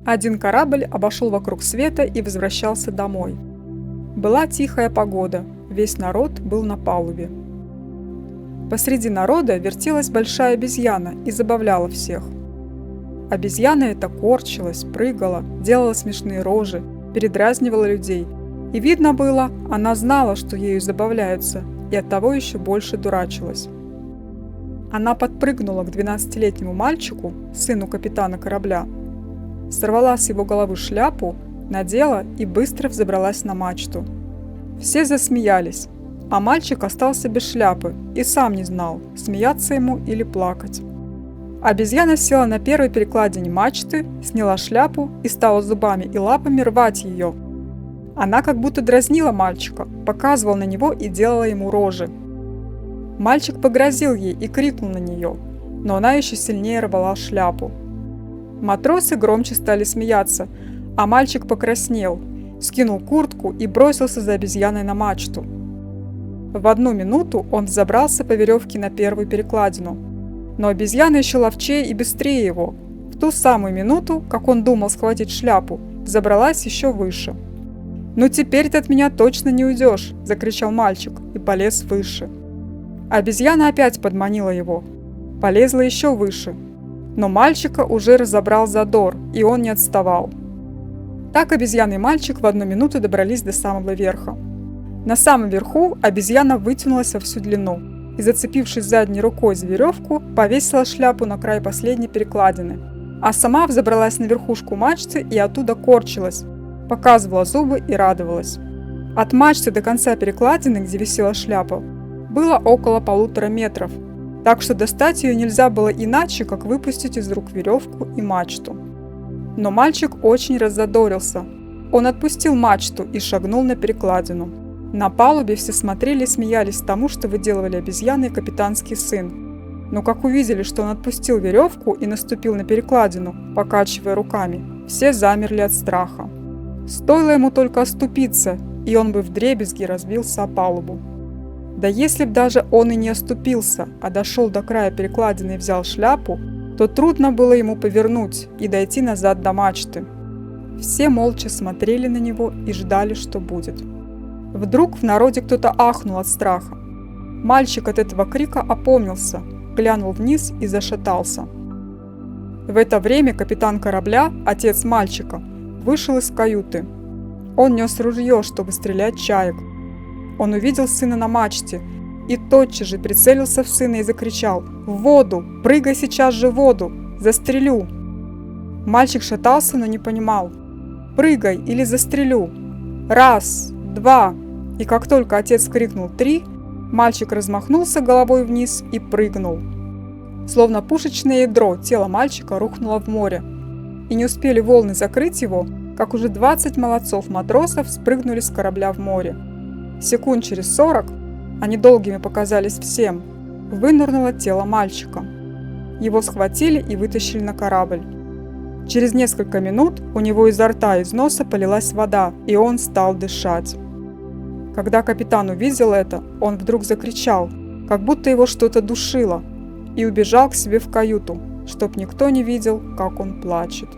Один корабль обошел вокруг света и возвращался домой. Была тихая погода, весь народ был на палубе. Посреди народа вертелась большая обезьяна и забавляла всех. Обезьяна эта корчилась, прыгала, делала смешные рожи, передразнивала людей. И видно было, она знала, что ею забавляются, и оттого еще больше дурачилась. Она подпрыгнула к 12-летнему мальчику, сыну капитана корабля, сорвала с его головы шляпу, надела и быстро взобралась на мачту. Все засмеялись, а мальчик остался без шляпы и сам не знал, смеяться ему или плакать. Обезьяна села на первой перекладине мачты, сняла шляпу и стала зубами и лапами рвать ее. Она как будто дразнила мальчика, показывала на него и делала ему рожи. Мальчик погрозил ей и крикнул на нее, но она еще сильнее рвала шляпу. Матросы громче стали смеяться, а мальчик покраснел, скинул куртку и бросился за обезьяной на мачту. В 1 минуту он взобрался по веревке на первую перекладину, но обезьяна еще ловчее и быстрее его. В ту самую минуту, как он думал схватить шляпу, забралась еще выше. «Ну теперь ты от меня точно не уйдешь!» – закричал мальчик и полез выше. Обезьяна опять подманила его, полезла еще выше, но мальчика уже разобрал задор, и он не отставал. Так обезьяна и мальчик в 1 минуту добрались до самого верха. На самом верху обезьяна вытянулась во всю длину и, зацепившись задней рукой за веревку, повесила шляпу на край последней перекладины, а сама взобралась на верхушку мачты и оттуда корчилась, показывала зубы и радовалась. От мачты до конца перекладины, где висела шляпа, было около 1,5 метров, так что достать ее нельзя было иначе, как выпустить из рук веревку и мачту. Но мальчик очень раззадорился. Он отпустил мачту и шагнул на перекладину. На палубе все смотрели и смеялись тому, что выделывали обезьяны и капитанский сын. Но как увидели, что он отпустил веревку и наступил на перекладину, покачивая руками, все замерли от страха. Стоило ему только оступиться, и он бы вдребезги разбился о палубу. Да если б даже он и не оступился, а дошел до края перекладины и взял шляпу, то трудно было ему повернуть и дойти назад до мачты. Все молча смотрели на него и ждали, что будет. Вдруг в народе кто-то ахнул от страха. Мальчик от этого крика опомнился, глянул вниз и зашатался. В это время капитан корабля, отец мальчика, вышел из каюты. Он нес ружье, чтобы стрелять чаек. Он увидел сына на мачте и тотчас же прицелился в сына и закричал: «В воду! Прыгай сейчас же в воду! Застрелю!» Мальчик шатался, но не понимал. «Прыгай или застрелю! 1, 2!» И как только отец крикнул 3, мальчик размахнулся головой вниз и прыгнул. Словно пушечное ядро, тело мальчика рухнуло в море. И не успели волны закрыть его, как уже 20 молодцов-матросов спрыгнули с корабля в море. Секунд через 40, они долгими показались всем, вынырнуло тело мальчика. Его схватили и вытащили на корабль. Через несколько минут у него изо рта и из носа полилась вода, и он стал дышать. Когда капитан увидел это, он вдруг закричал, как будто его что-то душило, и убежал к себе в каюту, чтоб никто не видел, как он плачет.